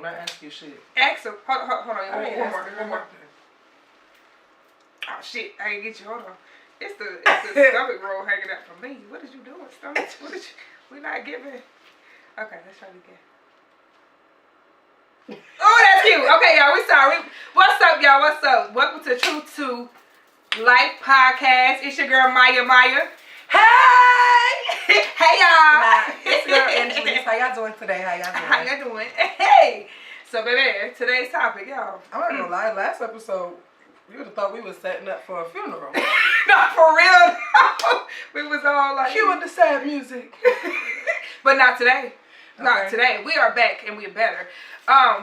when I ask you shit. Ask her. Hold on. One more. Nothing. Oh shit! I ain't get you. Hold on. It's the stomach roll hanging out from me. What did you do with stomach? We not giving. Okay, let's try it again. Oh, that's cute. Okay, y'all, we sorry. What's up, y'all? What's up? Welcome to Truth to Life Podcast. It's your girl Maya. Hey! Hey, y'all. Nah, it's girl Angelique. How y'all doing today? How y'all doing? Hey! So, baby, today's topic, y'all. I'm not gonna lie, last episode, you would have thought we was setting up for a funeral. No, for real. We was all like... Cue the sad music. But not today. Okay. Not today. We are back and we're better.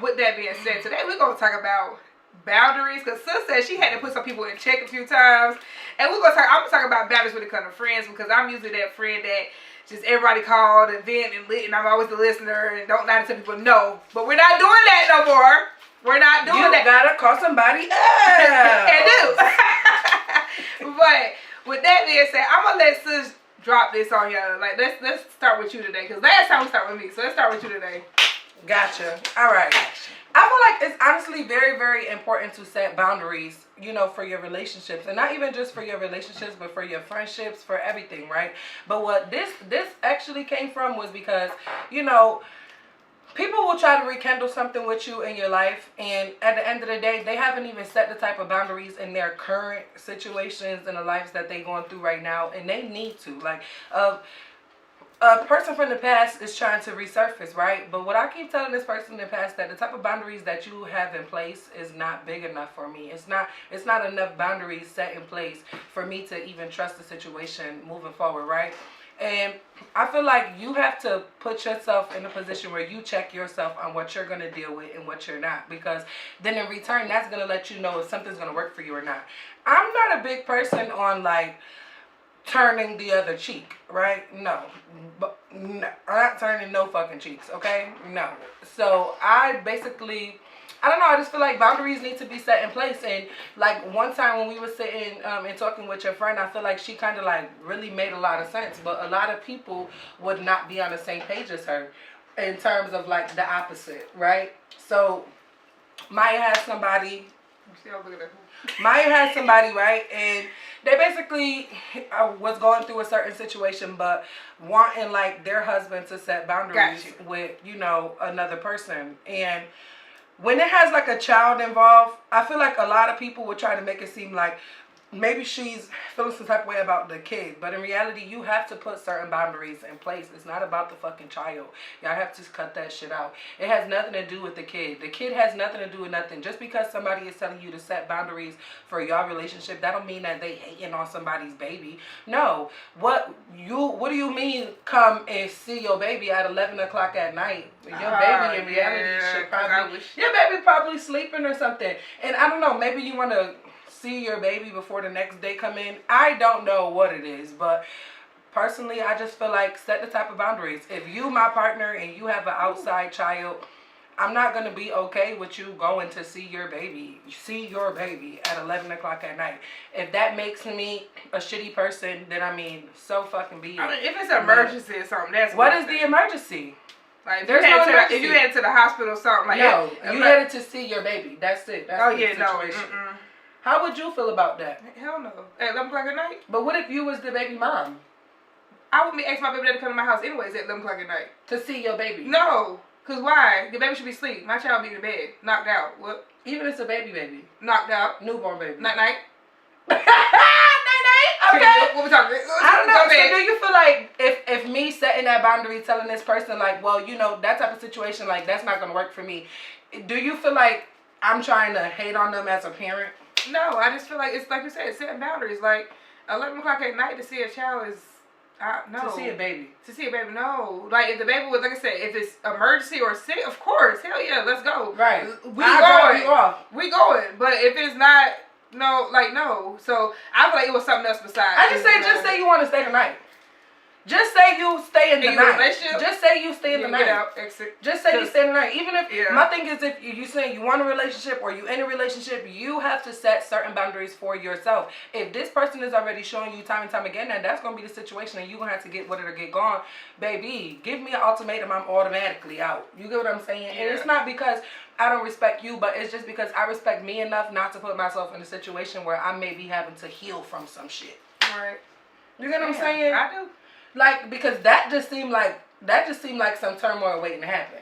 With that being said, today we're going to talk about boundaries. Because Sis said she had to put some people in check a few times. And I'm going to talk about boundaries when it comes to friends. Because I'm usually that friend that just everybody called and vent and lit. And I'm always the listener and don't lie to tell people no. But we're not doing that no more. We're not doing that. You gotta call somebody else. And do. But with that being said, I'm going to let Sis drop this on y'all. Like, let's start with you today. Because last time we started with me. So let's start with you today. Gotcha. All right. I feel like it's honestly very, very important to set boundaries, you know, for your relationships. And not even just for your relationships, but for your friendships, for everything, right? But what this actually came from was because, you know, people will try to rekindle something with you in your life, and at the end of the day, they haven't even set the type of boundaries in their current situations and the lives that they're going through right now, and they need to. Like, a person from the past is trying to resurface, right? But what I keep telling this person in the past, that the type of boundaries that you have in place is not big enough for me. It's not enough boundaries set in place for me to even trust the situation moving forward, right? And I feel like you have to put yourself in a position where you check yourself on what you're going to deal with and what you're not. Because then in return, that's going to let you know if something's going to work for you or not. I'm not a big person on, like, turning the other cheek, right? No. But no, I'm not turning no fucking cheeks, okay? No. So I basically... I don't know, I just feel like boundaries need to be set in place. And like one time when we were sitting and talking with your friend, I feel like she kind of like really made a lot of sense. But a lot of people would not be on the same page as her in terms of like the opposite, right? So Maya has somebody, right? And they basically was going through a certain situation, but wanting like their husband to set boundaries with, you know, another person. And when it has like a child involved, I feel like a lot of people would try to make it seem like maybe she's feeling some type of way about the kid. But in reality, you have to put certain boundaries in place. It's not about the fucking child. Y'all have to cut that shit out. It has nothing to do with the kid. The kid has nothing to do with nothing. Just because somebody is telling you to set boundaries for your relationship, that don't mean that they hating on somebody's baby. No. What do you mean come and see your baby at 11 o'clock at night? Your baby in reality should probably... Your baby probably sleeping or something. And I don't know, maybe you want to see your baby before the next day come in. I don't know what it is, but personally, I just feel like set the type of boundaries. If you my partner and you have an outside child, I'm not going to be okay with you going to see your baby at 11 o'clock at night. If that makes me a shitty person, then I mean, so fucking be it. I mean, if it's an emergency or something, that's what is the emergency? Like, if you headed to the hospital or something, like no, you headed to see your baby. That's it. That's the situation. No. How would you feel about that? Hell no. At 11 o'clock at night? But what if you was the baby mom? I would be asking my baby daddy to come to my house anyways at 11 o'clock at night. To see your baby? No. Because why? Your baby should be asleep. My child be in the bed. Knocked out. What? Even if it's a baby. Knocked out. Newborn baby. Night-night. Night-night? Okay. What we talking? I don't know. So do you feel like if me setting that boundary, telling this person like, well, you know, that type of situation, like, that's not going to work for me. Do you feel like I'm trying to hate on them as a parent? No, I just feel like it's like you said, setting boundaries. Like 11 o'clock at night to see a child is no. To see a baby. To see a baby, no. Like if the baby was, like I said, if it's emergency or sick, of course, hell yeah, let's go. Right. We going. But if it's not, no, like no. So I feel like it was something else besides. I just say you want to stay tonight. Just say you stay in the night. Just say you stay in the night. Get out, exit. Just say you stay in the night. Even if my thing is, if you say you want a relationship or you in a relationship, you have to set certain boundaries for yourself. If this person is already showing you time and time again that that's gonna be the situation, and you gonna have to get with it or get gone, baby, give me an ultimatum, I'm automatically out. You get what I'm saying? And it's not because I don't respect you, but it's just because I respect me enough not to put myself in a situation where I may be having to heal from some shit. Right. You get what I'm saying? I do. Like, because that just seemed like some turmoil waiting to happen.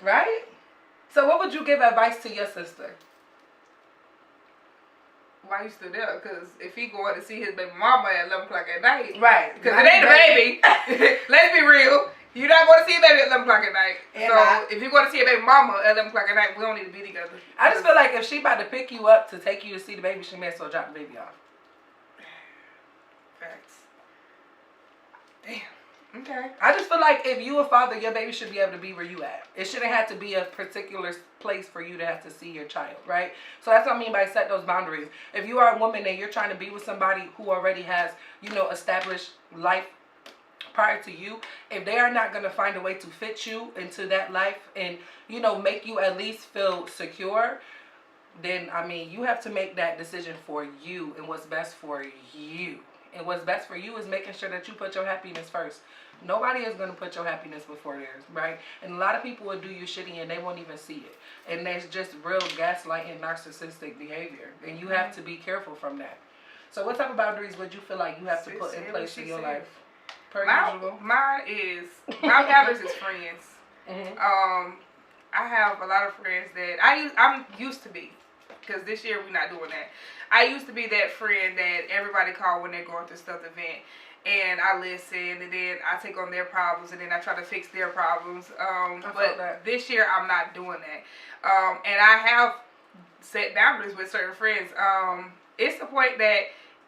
Right? So what would you give advice to your sister? Why you still there? Because if he going to see his baby mama at 11 o'clock at night. Right. Because it ain't a baby. Let's be real. You're not going to see a baby at 11 o'clock at night. If you're going to see a baby mama at 11 o'clock at night, we don't need to be together. I just feel like if she about to pick you up to take you to see the baby, she may as well drop the baby off. Facts. Damn. Okay. I just feel like if you a father, your baby should be able to be where you at. It shouldn't have to be a particular place for you to have to see your child, right? So that's what I mean by set those boundaries. If you are a woman and you're trying to be with somebody who already has, established life prior to you, if they are not going to find a way to fit you into that life and, make you at least feel secure, then, you have to make that decision for you and what's best for you. And what's best for you is making sure that you put your happiness first. Nobody is going to put your happiness before theirs, right? And a lot of people will do you shitty and they won't even see it. And there's just real gaslighting, narcissistic behavior. And you have to be careful from that. So what type of boundaries would you feel like you have to put in place in your life? Mine is, my boundaries is friends. Mm-hmm. I have a lot of friends that I'm used to be. Because this year we're not doing that. I used to be that friend that everybody called when they're going through stuff event. And I listen, and then I take on their problems, and then I try to fix their problems. But this year I'm not doing that. And I have set boundaries with certain friends. It's the point that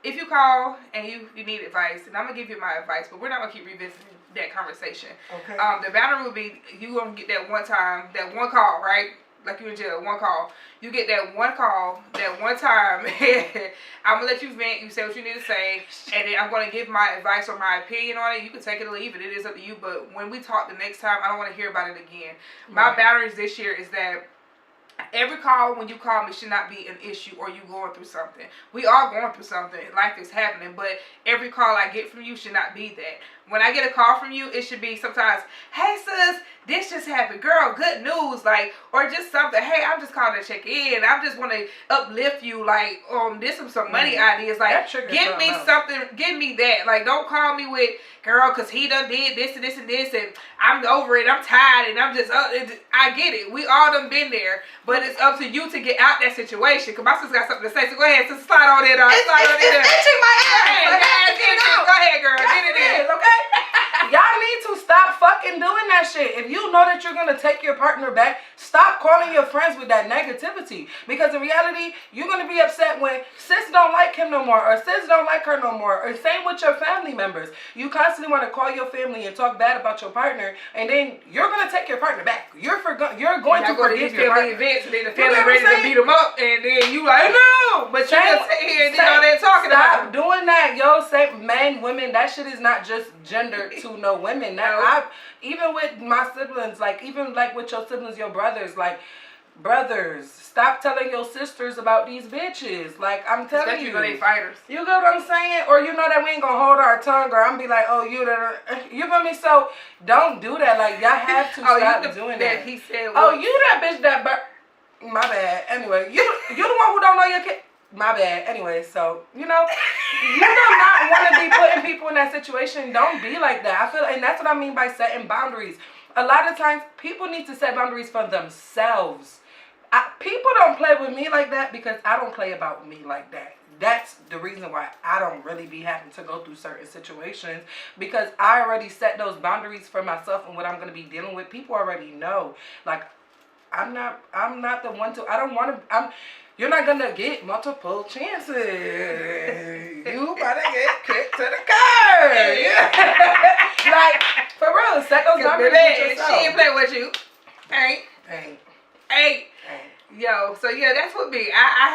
if you call and you need advice, and I'm going to give you my advice, but we're not going to keep revisiting that conversation. Okay. The boundary will be, you going to get that one time, that one call, right? Like you in jail, one call. You get that one call, that one time. I'm going to let you vent. You say what you need to say. And then I'm going to give my advice or my opinion on it. You can take it or leave it. It is up to you. But when we talk the next time, I don't want to hear about it again. My boundaries this year is that every call when you call me should not be an issue or you going through something. We are going through something. Life is happening. But every call I get from you should not be that. When I get a call from you, it should be sometimes, hey sis, this just happened. Girl, good news. Like, or just something. Hey, I'm just calling to check in. I just want to uplift you. Like, this is some money ideas. Like, give me something. Give me that. Like, don't call me with, girl, because he done did this and this and this. And I'm over it. I'm tired. And I'm just, I get it. We all done been there. But it's up to you to get out that situation. Because my sister got something to say. So go ahead, sister, slide on it. Slide on it. It's itching my ass. Go ahead, girl. Get it in. Okay? Y'all need to stop fucking doing that shit. If you know that you're going to take your partner back, stop calling your friends with that negativity. Because in reality, you're going to be upset when sis don't like him no more, or sis don't like her no more, or same with your family members. You constantly want to call your family and talk bad about your partner, and then you're going to take your partner back. You're going to forgive your partner. Events, and then the family ready to beat them up, and then you like, no, but you just sit here and all that talking about. Stop doing that, yo. Say men, women, that shit is not just gender to no women. Even with my siblings, like even like with your siblings, your brothers, like brothers, stop telling your sisters about these bitches. Like I'm telling you, they fighters. You get what I'm saying? Or you know that we ain't gonna hold our tongue, or I'm be like, oh, you feel me? So don't do that. Like y'all have to stop doing that. He said, oh, you that bitch that. My bad. Anyway, you the one who don't know your kid. My bad. Anyway, so, you do not want to be putting people in that situation. Don't be like that. I feel, and that's what I mean by setting boundaries. A lot of times, people need to set boundaries for themselves. People don't play with me like that because I don't play about me like that. That's the reason why I don't really be having to go through certain situations, because I already set those boundaries for myself and what I'm going to be dealing with. People already know. Like, I'm not the one to, I don't want to, you're not going to get multiple chances. You better get kicked to the curb. Like, for real, set those boundaries with yourself. She ain't play with you. Ain't. Yo, so yeah, that's what me. I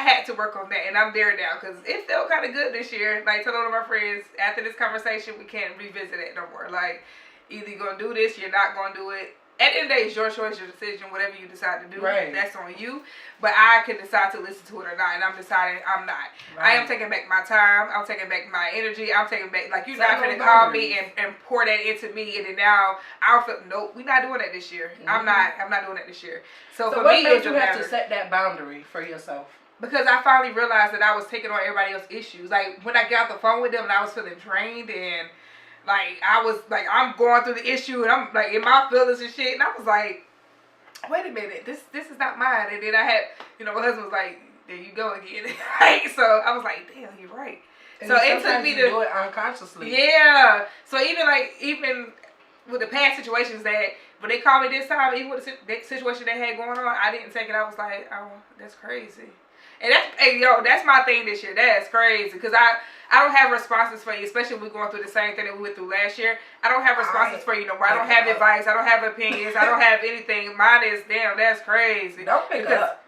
had to work on that, and I'm there now because it felt kind of good this year. Like, telling one of my friends after this conversation, we can't revisit it no more. Like, either you're gonna do this, you're not gonna do it. At the end of the day, it's your choice, your decision, whatever you decide to do, right. That's on you. But I can decide to listen to it or not, and I'm deciding I'm not. Right. I am taking back my time. I'm taking back my energy. I'm taking back, like, you're not going to call me and pour that into me, and then now I'll feel, nope, we're not doing that this year. Mm-hmm. I'm not doing that this year. So for what me, made you have to set that boundary for yourself? Because I finally realized that I was taking on everybody else's issues. Like, when I got off the phone with them and I was feeling drained and like, I was like, I'm going through the issue and I'm like in my feelings and shit. And I was like, wait a minute, this is not mine. And then I had, my husband was like, there you go again. So I was like, damn, you're right. And so it took me to do it unconsciously. Yeah. So even with the past situations that when they called me this time, even with the situation they had going on, I didn't take it. I was like, oh, that's crazy. And that's my thing this year. That's crazy because I don't have responses for you, especially when we're going through the same thing that we went through last year. I don't have responses for you no more. I don't have advice. I don't have opinions. I don't have anything. Mine is, damn, that's crazy. Don't pick up.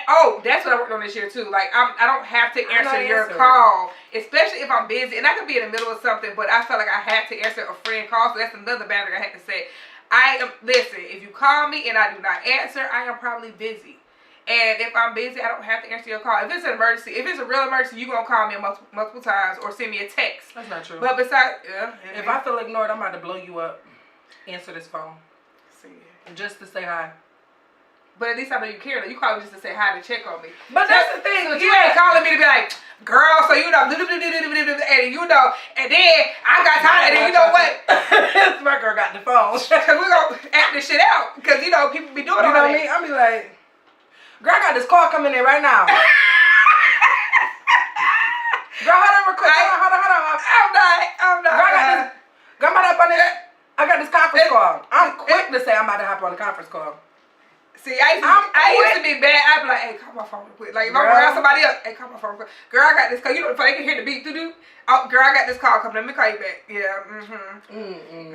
Oh, that's what I worked on this year too. Like, I don't have to answer your call, especially if I'm busy. And I could be in the middle of something, but I felt like I had to answer a friend call. So that's another boundary I had to set. Listen, if you call me and I do not answer, I am probably busy. And if I'm busy, I don't have to answer your call. If it's an emergency, if it's a real emergency, you're going to call me multiple times or send me a text. That's not true. But besides, if I feel ignored, I'm about to blow you up. Answer this phone. See. Just to say hi. But at least I know you care. You call me just to say hi, to check on me. But that's the thing. So you ain't calling me to be like, girl, so and then I got tired, and then you know what? My girl got the phone. Because we're going to act this shit out. Because, people be doing all that. You know me? I'll be like, girl, I got this call coming in right now. Girl, hold on real quick. Hold on. I'm not. Girl, I got this conference call. I'm quick to say I'm about to hop on the conference call. See, I used to be bad. I'd be like, hey, call my phone real quick. Like, if I'm around somebody else, hey, call my phone real quick. Girl, I got this call. They can hear the beat. Doo-doo. Oh, girl, I got this call coming. Let me call you back. Yeah,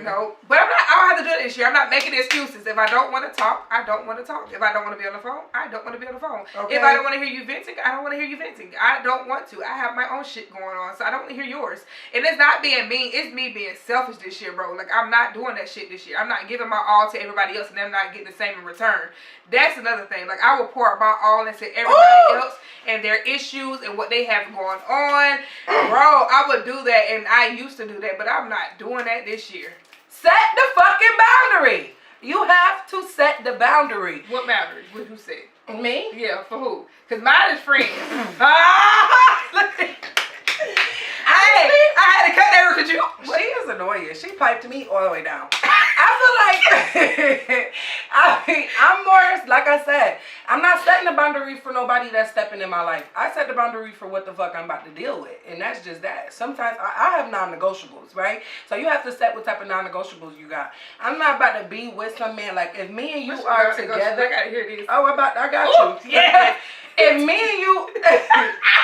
No. But I don't have to do it this year. I'm not making excuses. If I don't want to talk, I don't want to talk. If I don't want to be on the phone, I don't want to be on the phone. Okay. If I don't want to hear you venting, I don't want to hear you venting. I don't want to. I have my own shit going on, so I don't want to hear yours. And it's not being mean. It's me being selfish this year, bro. Like, I'm not doing that shit this year. I'm not giving my all to everybody else and them not getting the same in return. That's another thing. Like, I will pour my all into everybody else and their issues and what they have going on. Bro, I would do that, and I used to do that, but I'm not doing that this year. Set the fucking boundary. You have to set the boundary. What boundary? What you say? Me? Yeah, for who? Because mine is friends. I had to cut that because she is annoying. She piped me all the way down. I feel like I'm more, like I said, I'm not setting a boundary for nobody that's stepping in my life. I set the boundary for what the fuck I'm about to deal with, and that's just that. Sometimes I have non-negotiables, right? So you have to set what type of non-negotiables you got. I'm not about to be with some man. Like, if me and you are together, I gotta hear this. Oh, I got you. Yeah. If me and you,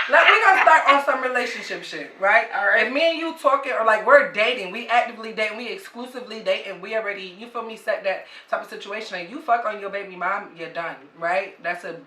like, we gonna start on some relationship shit, right? All right. If me and you talking, or like we're dating, we actively dating, we exclusively dating, we already, you feel me, set that type of situation, and you fuck on your baby mom, you're done, right? That's a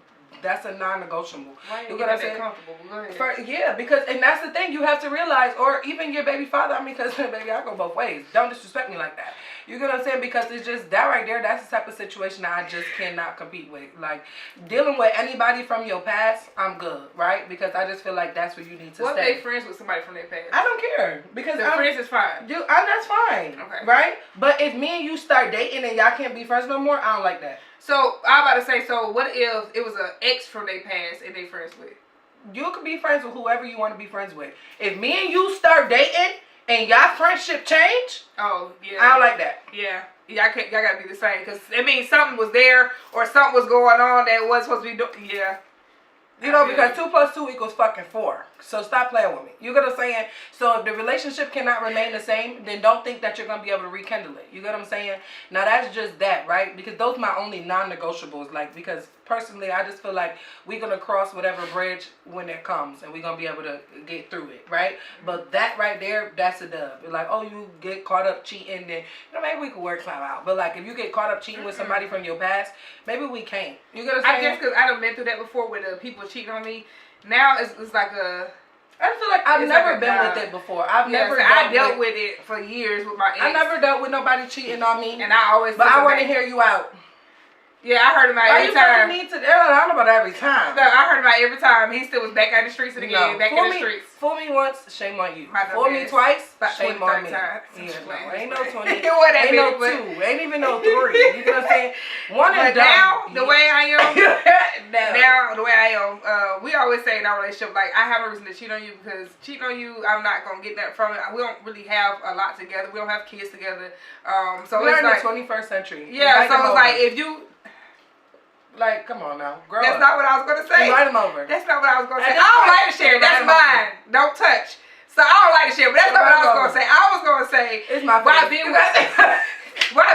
non-negotiable. Why you get that comfortable? Go ahead. Yeah, because, and that's the thing, you have to realize, or even your baby father, I mean, because baby, I go both ways. Don't disrespect me like that. You get what I'm saying? Because it's just that right there, that's the type of situation that I just cannot compete with. Like, dealing with anybody from your past, I'm good, right? Because I just feel like that's where you need to what stay. What if they friends with somebody from their past? I don't care. Because friends is fine. That's fine. Okay. Right? But if me and you start dating and y'all can't be friends no more, I don't like that. So, I'm about to say, so what if it was an ex from their past and they friends with? You can be friends with whoever you want to be friends with. If me and you start dating and y'all friendship change, oh, yeah. I don't like that. Yeah. Y'all gotta be the same. Because it means something was there or something was going on that wasn't supposed to be doing. Yeah. You know, because 2 + 2 = fucking 4. So stop playing with me. You get what I'm saying? So if the relationship cannot remain the same, then don't think that you're going to be able to rekindle it. You get what I'm saying? Now that's just that, right? Because those are my only non-negotiables. Like, because personally, I just feel like we're going to cross whatever bridge when it comes, and we're going to be able to get through it, right? But that right there, that's a dub. It's like, oh, you get caught up cheating, then, maybe we could work something out. But like, if you get caught up cheating with somebody from your past, maybe we can't. You get what I'm saying? I guess because I done been through that before with people cheating on me. Now it's like a... I feel like I've never been with it before. I dealt with it for years with my ex. I never dealt with nobody cheating on me. And I always... But I want to hear you out. Yeah, I heard about every time. Need to, I don't know about every time. No, I heard about every time. He still was back out the streets again. Back in the streets. Fool me once, shame on you. Fool me twice, shame on me. Times. Yeah, no, ain't no 20. Ain't no 2. Ain't even no 3. You know what I'm saying? One and done. Now, the way I am, now the way I am, we always say in our relationship, like, I have no reason to cheat on you because cheating on you, I'm not gonna get that from it. We don't really have a lot together. We don't have kids together. So we're it's in like the 21st century. Yeah, so it's like if you. Like, come on now. Girl. That's not what I was going to say. Invite him over. That's not what I was going to say. I don't like to share. That's mine. Don't touch. So I don't like to share, but that's not what I was going to say. I was going to say, it's my why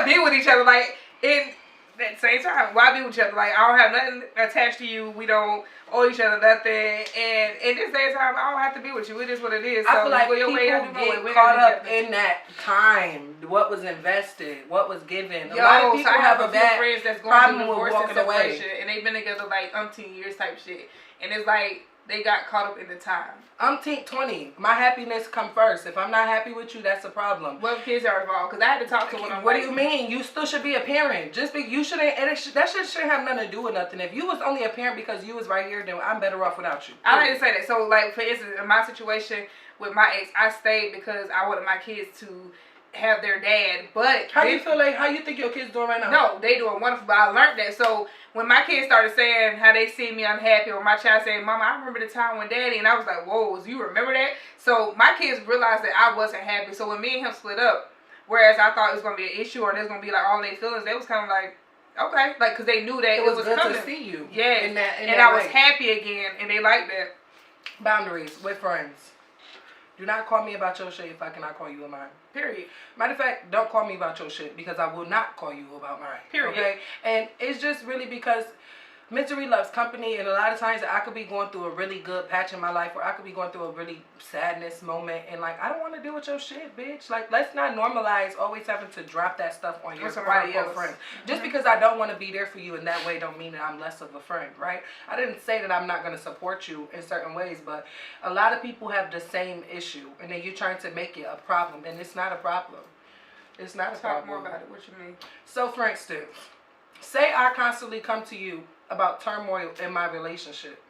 be with each other? Like, in at the same time, why be with each other? Like, I don't have nothing attached to you. We don't owe each other nothing. And at the same time, I don't have to be with you. It is what it is. So I feel like people get caught up in that time. What was invested, what was given. A lot of people have a bad friends that's going problem through with divorce and walking away. separation, and they've been together like umpteen years type shit. And it's like they got caught up in the time. I'm 20. My happiness come first. If I'm not happy with you, that's a problem. Well, kids are involved because I had to talk to one of them. What do you mean? You still should be a parent. Just be. You shouldn't. And that shouldn't have nothing to do with nothing. If you was only a parent because you was right here, then I'm better off without you. I like to say that. So, like, for instance, in my situation with my ex, I stayed because I wanted my kids to have their dad. But how you feel like? How you think your kids doing right now? No, they doing wonderful. But I learned that. So when my kids started saying how they see me unhappy, or my child saying, "Mama, I remember the time when Daddy," and I was like, "Whoa, do you remember that?" So my kids realized that I wasn't happy. So when me and him split up, whereas I thought it was gonna be an issue or there's gonna be like all their feelings, they was kind of like, okay, like because they knew that it was good coming. to see you. Yeah, in that I was happy again, and they liked that. Boundaries with friends. Do not call me about your shit if I cannot call you about mine. Period. Matter of fact, don't call me about your shit because I will not call you about mine. Period. Okay? And it's just really because misery loves company, and a lot of times I could be going through a really good patch in my life, or I could be going through a really sadness moment, and like, I don't want to deal with your shit, bitch. Like, let's not normalize always having to drop that stuff on your somebody else. friend. Just because I don't want to be there for you in that way don't mean that I'm less of a friend, right? I didn't say that I'm not going to support you in certain ways, but a lot of people have the same issue, and then you're trying to make it a problem, and it's not a problem. It's not a problem. Talk more about it. What you mean? So, for instance, say I constantly come to you about turmoil in my relationship.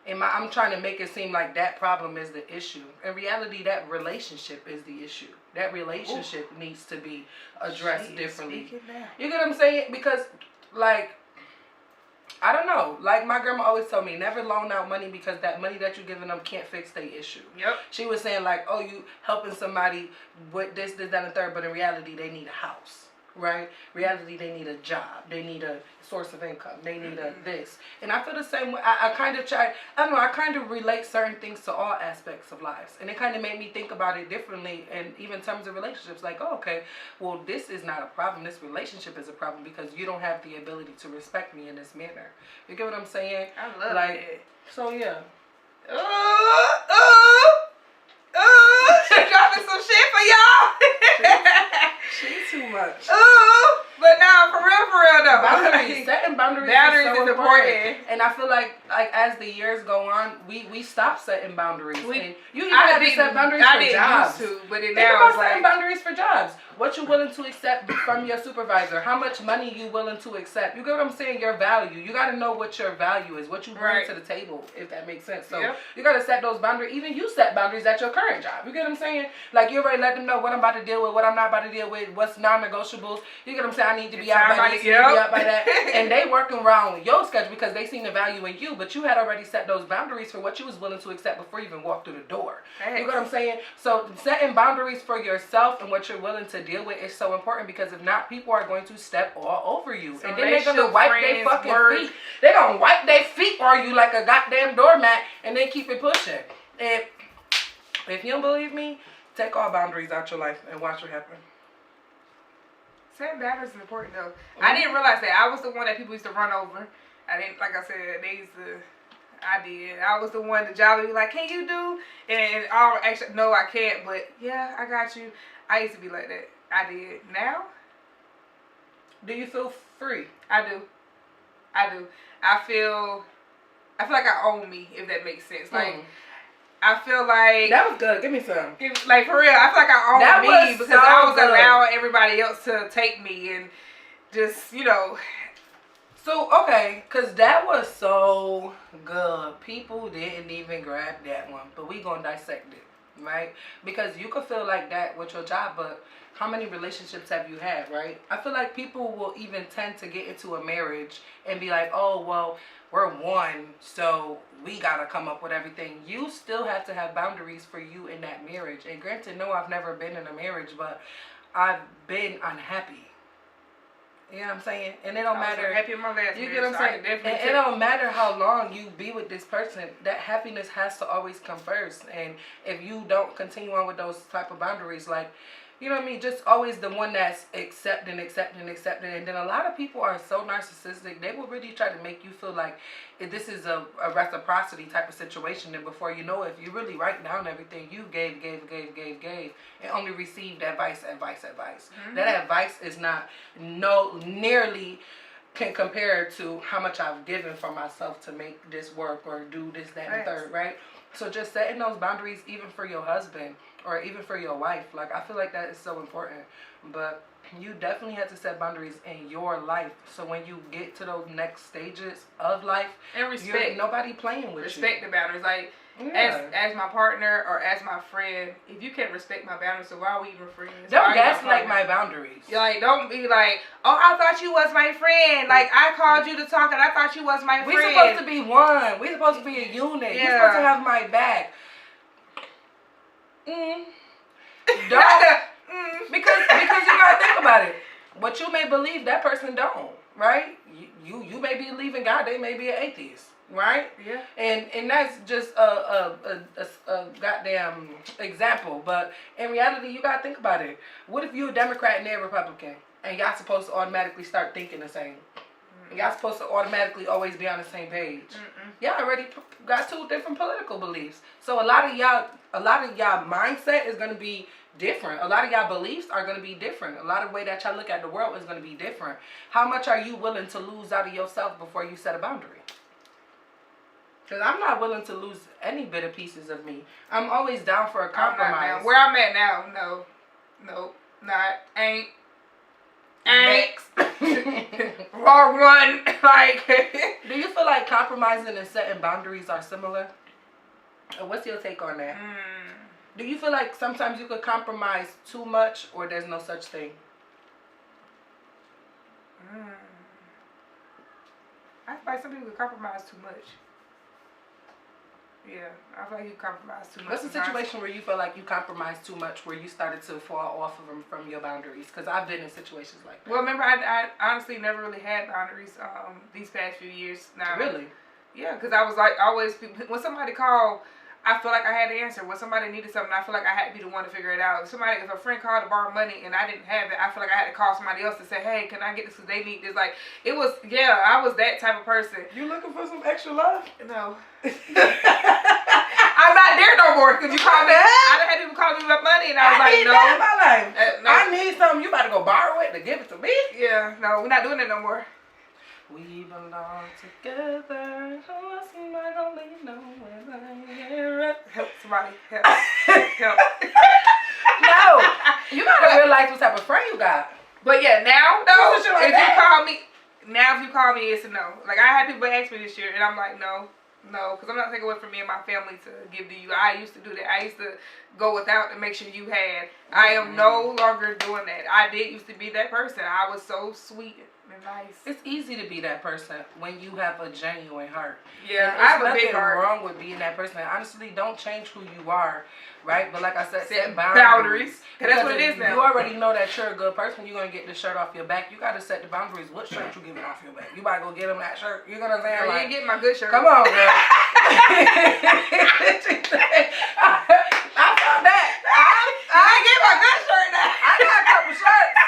I'm trying to make it seem like that problem is the issue. In reality, that relationship is the issue. That relationship needs to be addressed differently. You get what I'm saying? Because, like, I don't know. Like, my grandma always told me, never loan out money because that money that you're giving them can't fix their issue. Yep. She was saying, like, oh, you helping somebody with this, that, and the third, but in reality, they need a house. Right? Reality, they need a job. They need a source of income. They need a this. And I feel the same way. I kind of try, I don't know, I kind of relate certain things to all aspects of lives. And it kind of made me think about it differently, and even in terms of relationships. Like, oh, okay, well, this is not a problem. This relationship is a problem because you don't have the ability to respect me in this manner. You get what I'm saying? I love it. So, yeah. She dropping some shit for y'all. She's too much. Ooh, but now for real though. Boundaries. Setting boundaries is so important. And I feel like as the years go on, we stop setting boundaries. And you even have to set boundaries for jobs. Used to, but it Think now about setting boundaries for jobs. What you willing to accept from your supervisor? How much money you willing to accept? You get what I'm saying? Your value. You got to know what your value is, what you bring to the table, if that makes sense. So you got to set those boundaries. Even you set boundaries at your current job. You get what I'm saying? Like, you already let them know what I'm about to deal with, what I'm not about to deal with, what's non-negotiables. You get what I'm saying? I need to be out by this, you need to be out by that. and they working around your schedule because they seen the value in you, but you had already set those boundaries for what you was willing to accept before you even walked through the door. Thanks. You know what I'm saying? So setting boundaries for yourself and what you're willing to deal with is so important, because if not, people are going to step all over you. So and then they're gonna wipe their fucking feet. They're gonna wipe their feet on you like a goddamn doormat and then keep it pushing. And if you don't believe me, take all boundaries out your life and watch what happens. Setting boundaries is important though. I didn't realize that. I was the one that people used to run over. I didn't, like I said, they used to, I did. I was the one the job would be like, can you do? And I'll actually, no, I can't, but yeah, I got you. I used to be like that. I did. Now? Do you feel free? I do. I feel like I own me, if that makes sense. Like, I feel like that was good. Give me some. Like, for real, I feel like I own me because I was allowing everybody else to take me and just, you know. So, okay, because that was so good. People didn't even grab that one, but we gonna dissect it, right? Because you could feel like that with your job, but how many relationships have you had, right? I feel like people will even tend to get into a marriage and be like, oh, well, we're one, so we gotta come up with everything. You still have to have boundaries for you in that marriage. And granted, no, I've never been in a marriage, but I've been unhappy. You know what I'm saying? And it don't matter. Happy in my last you get what I'm saying? And it don't matter how long you be with this person. That happiness has to always come first. And if you don't continue on with those type of boundaries, like, you know what I mean? Just always the one that's accepting. And then a lot of people are so narcissistic, they will really try to make you feel like this is a reciprocity type of situation. And before you know it, if you really write down everything you gave, and only received advice. Mm-hmm. That advice is not nearly can compare to how much I've given for myself to make this work or do this, that, and third, right? So just setting those boundaries even for your husband or even for your wife, like, I feel like that is so important. But you definitely have to set boundaries in your life, so when you get to those next stages of life, and respect, nobody playing with respect the boundaries. Like, as my partner or as my friend, if you can't respect my boundaries, so why are we even friends? Don't gaslight my boundaries. Like, don't be like, oh, I thought you was my friend. Like, I called you to talk and I thought you was my friend. We're supposed to be one. We're supposed to be a unit. You're supposed to have my back. Don't. Because you gotta think about it. What you may believe, that person don't, right? You may be believing God, they may be an atheist, right? Yeah. And that's just a goddamn example. But in reality, you gotta think about it. What if you're a Democrat and they're a Republican, and y'all supposed to automatically start thinking the same? Y'all supposed to automatically always be on the same page. Y'all already got two different political beliefs. So a lot of y'all mindset is gonna be different. A lot of y'all beliefs are gonna be different. A lot of way that y'all look at the world is gonna be different. How much are you willing to lose out of yourself before you set a boundary? Because I'm not willing to lose any bit of pieces of me. I'm always down for a compromise. Where I'm at now, no, ain't. Next. Wrong one. Like, do you feel like compromising and setting boundaries are similar? Or what's your take on that? Do you feel like sometimes you could compromise too much, or there's no such thing? I feel like some people could compromise too much. Yeah, I feel like you compromise too much. What's the situation where you feel like you compromised too much, where you started to fall off of them from your boundaries? Because I've been in situations like that. Well, remember, I honestly never really had boundaries these past few years now. Really? Yeah, because I was like, always, when somebody called, I feel like I had to answer. When somebody needed something, I feel like I had to be the one to figure it out. If a friend called to borrow money and I didn't have it, I feel like I had to call somebody else to say, hey, can I get this because they need this? Like, it was, I was that type of person. You looking for some extra love? No. I'm not there no more because you called me. I done had people call me about money and I was like, need no. That in my life. No. I need something. You about to go borrow it to give it to me? Yeah, no, we're not doing that no more. We belong together. Help somebody. Help. No. You gotta realize what type of friend you got. But yeah, now, no. If you call me, it's a no. Like, I had people ask me this year and I'm like, no, because I'm not taking away from me and my family to give to you. I used to do that. I used to go without to make sure you had. I am no longer doing that. I did used to be that person. I was so sweet Nice. It's easy to be that person when you have a genuine heart. Yeah, And I have a there's big nothing heart. wrong with being that person. Honestly, don't change who you are, right? But like I said, set boundaries. Because That's what it is now. You already know that you're a good person. You're gonna get the shirt off your back. You gotta set the boundaries. What shirt you giving off your back? You about to go get him that shirt. You know what I'm saying? Girl, you Like, ain't getting my good shirt. come on, girl. I found that. I ain't get my good shirt now. I got a couple shirts.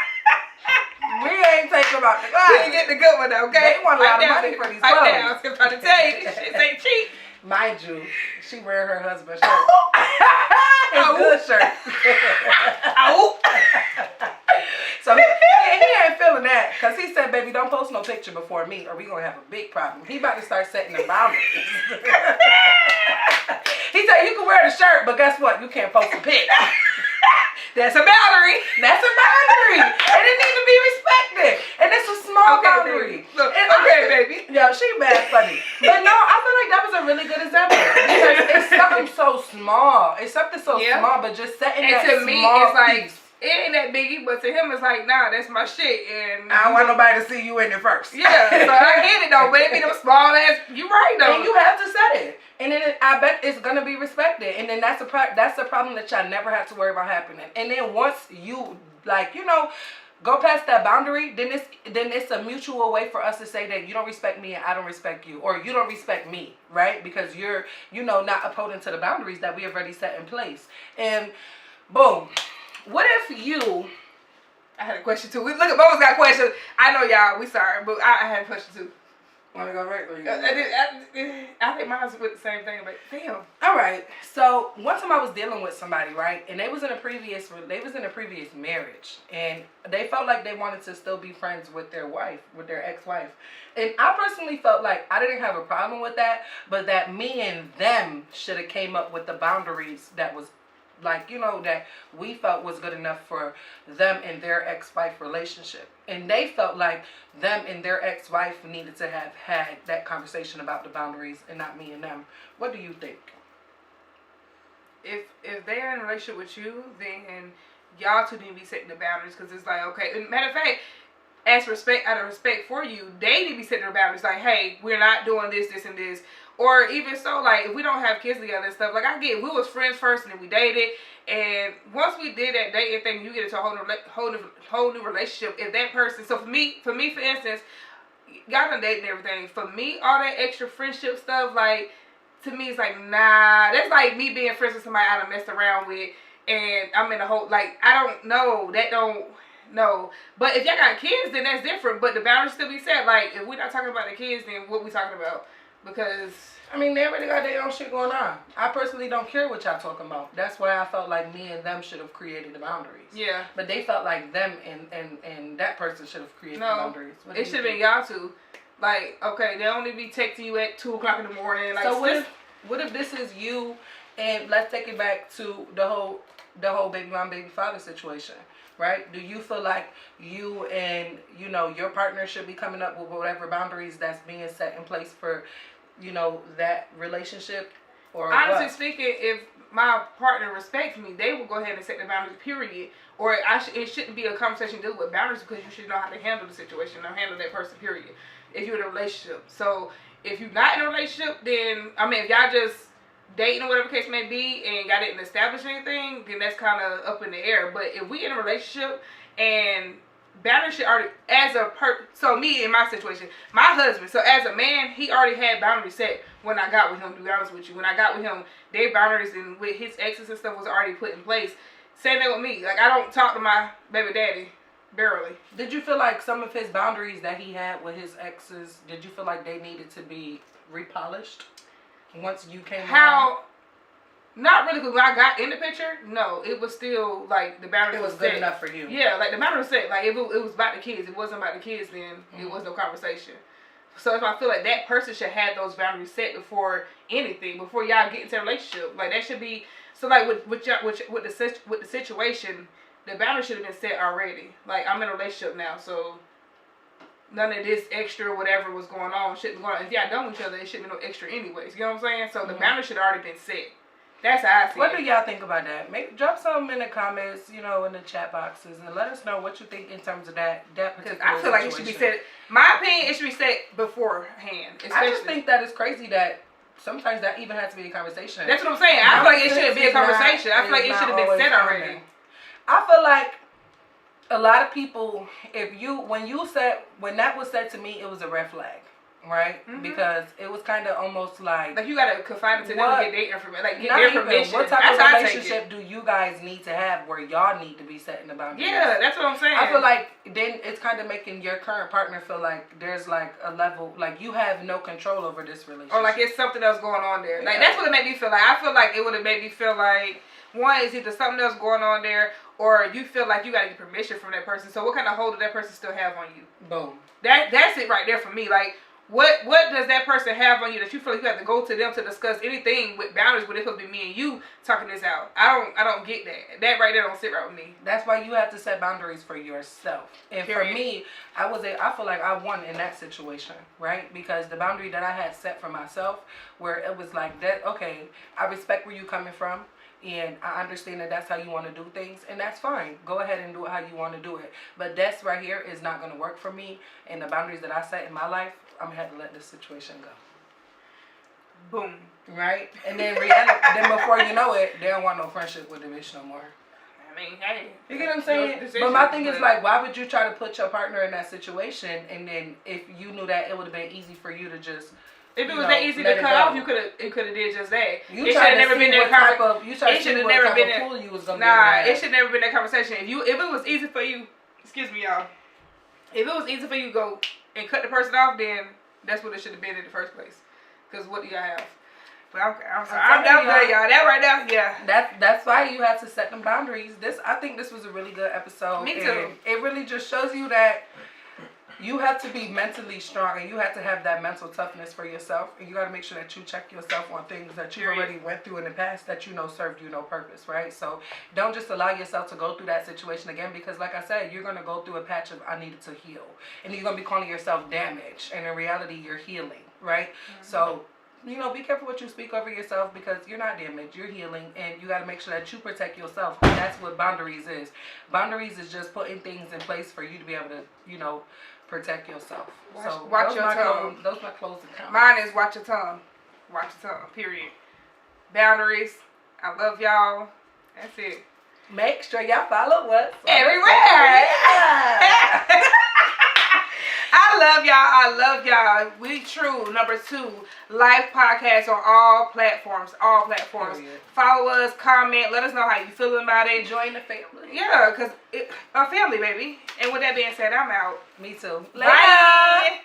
We ain't taking them out the You closet. ain't get the good one though, okay? They want a lot of money for these Right clothes. now, I'm trying to tell you, this shit ain't cheap. Mind you, she wearing her husband's shirt. His good shirt. Oh. So he ain't feeling that because he said, baby, don't post no picture before me or we going to have a big problem. He about to start setting the boundaries. He said, you can wear the shirt, but guess what? You can't post a pic. That's a boundary. That's a boundary. And it needs to be respected. And it's a small boundary. Baby. Look, And baby. Yeah, she bad funny. But no, I feel like that was a really good example. Because it's something so small. It's something so small, but just setting that to me, small it's like, piece. it ain't that biggie, but to him, it's like, nah, that's my shit. And I don't want nobody to see you in it first. yeah, so I get it though, but it be them small ass, you right though. And you have to set it. And then I bet it's going to be respected. And then that's the problem that y'all never have to worry about happening. And then once you, like, you know, go past that boundary, then it's a mutual way for us to say that you don't respect me and I don't respect you. Or you don't respect me, right? Because you're, you know, not upholding to the boundaries that we have already set in place. And boom. What if you... I had a question too. Look at Bo's got questions. I know y'all, we sorry, but I had a question too. Want to go right? I think mine was with the same thing, but damn. All right. So one time I was dealing with somebody, right, and they was in a previous marriage, and they felt like they wanted to still be friends with their wife, with their ex-wife, and I personally felt like I didn't have a problem with that, but that me and them should have came up with the boundaries that was, like, you know, that we felt was good enough for them and their ex-wife relationship. And they felt like them and their ex-wife needed to have had that conversation about the boundaries and not me and them. What do you think? If they're in a relationship with you, then y'all two need to be setting the boundaries, because it's like, okay, and matter of fact, out of respect for you, they need to be setting their boundaries. Like, hey, we're not doing this, this, and this. Or even so, like, if we don't have kids together and stuff, like, I get, we was friends first and then we dated, and once we did that dating thing, you get into a whole new relationship. If that person, so for me, for instance, y'all done dating and everything. For me, all that extra friendship stuff, like, to me, it's like, nah. That's like me being friends with somebody I done messed around with, and I'm in a whole, like, I don't know. That don't, no. But if y'all got kids, then that's different. But the boundaries still be set. Like, if we're not talking about the kids, then what we talking about? Because I mean, they already got their own shit going on. I personally don't care what y'all talking about. That's why I felt like me and them should have created the boundaries. Yeah. But they felt like them and that person should have created the boundaries. It should have been y'all two. Like, okay, they only be texting you at 2 o'clock in the morning. Like, so what if this is you, and let's take it back to the whole baby mom, baby father situation, right? Do you feel like you and, you know, your partner should be coming up with whatever boundaries that's being set in place for, you know, that relationship? Or honestly speaking, if my partner respects me, they will go ahead and set the boundaries, period. Or it shouldn't be a conversation dealing with boundaries, because you should know how to handle the situation or handle that person, period, if you're in a relationship. So if you're not in a relationship, then, I mean, if y'all just dating or whatever case may be and y'all didn't establish anything, then that's kind of up in the air. But if we in a relationship and boundaries should already, so me in my situation, my husband, so as a man, he already had boundaries set when I got with him, to be honest with you. When I got with him, their boundaries and with his exes and stuff was already put in place. Same thing with me. Like, I don't talk to my baby daddy, barely. Did you feel like some of his boundaries that he had with his exes, did you feel like they needed to be repolished once you came around? Not really, because when I got in the picture, no, it was still, like, the boundaries was set. good enough for you. Yeah, like, the boundaries set. Like, if it was about the kids, it wasn't about the kids, then it was no conversation. So if I feel like that person should have those boundaries set before anything, before y'all get into a relationship. Like, that should be, so, like, with the situation, the boundaries should have been set already. Like, I'm in a relationship now, so none of this extra whatever was going on shouldn't be going on. If y'all done with each other, it shouldn't be no extra anyways. You know what I'm saying? So the boundaries should have already been set. That's how I see What it. do y'all think about that? Drop some in the comments, in the chat boxes, and let us know what you think in terms of that particular I feel like it should be said. My opinion, it should be said beforehand. I just think that it's crazy that sometimes that even has to be a conversation. That's what I'm saying. I feel like it shouldn't be a conversation. I feel like it should have been said already. I feel like a lot of people, when that was said to me, it was a red flag. Right? Mm-hmm. Because it was kind of almost like you gotta confide it to them and get their information, like get their permission. What type of relationship do you guys need to have where y'all need to be setting the boundaries? Yeah, that's what I'm saying. I feel like then it's kind of making your current partner feel like there's like a level, like you have no control over this relationship, or like it's something else going on there. Like that's what it made me feel like. I feel like it would have made me feel like one is either something else going on there, or you feel like you gotta get permission from that person. So what kind of hold does that person still have on you? Boom. That's it right there for me. Like. What does that person have on you that you feel like you have to go to them to discuss anything with boundaries when it's supposed to be me and you talking this out? I don't get that. That right there don't sit right with me. That's why you have to set boundaries for yourself. And for me, I feel like I won in that situation, right? Because the boundary that I had set for myself, where it was like that, okay, I respect where you're coming from. And I understand that that's how you want to do things, and that's fine. Go ahead and do it how you want to do it. But that's right here is not going to work for me, and the boundaries that I set in my life, I'm going to have to let this situation go. Boom. Right? And then then before you know it, they don't want no friendship with the bitch no more. I mean, hey. You get what I'm saying? But my thing is like, why would you try to put your partner in that situation, and then if you knew that it would have been easy for you to just... If it was that easy to cut off, it could have did just that. It should have never been that conversation. It should have never been that. It should never been that conversation. If it was easy for you, excuse me, y'all. If it was easy for you to go and cut the person off, then that's what it should have been in the first place. Because what do y'all have? But okay, I'm sorry. I'm done with y'all. That right now, yeah. That's why you have to set them boundaries. I think this was a really good episode. Me too. It really just shows you that you have to be mentally strong, and you have to have that mental toughness for yourself, and you got to make sure that you check yourself on things that you already went through in the past that served you no purpose, right? So don't just allow yourself to go through that situation again, because like I said, you're going to go through a patch of I needed to heal, and you're going to be calling yourself damaged, and in reality you're healing, right? Mm-hmm. So be careful what you speak over yourself, because you're not damaged, you're healing, and you got to make sure that you protect yourself. And that's what boundaries is. Boundaries is just putting things in place for you to be able to, protect yourself. Watch your tongue. Those my closing comments. Mine is watch your tongue. Watch your tongue. Period. Boundaries. I love y'all. That's it. Make sure y'all follow us everywhere. Yeah. I love y'all. We true. Number 2, live podcast on all platforms. Period. Follow us, comment, let us know how you feeling about it. Join the family. Yeah, because a family, baby. And with that being said, I'm out. Me too. Bye.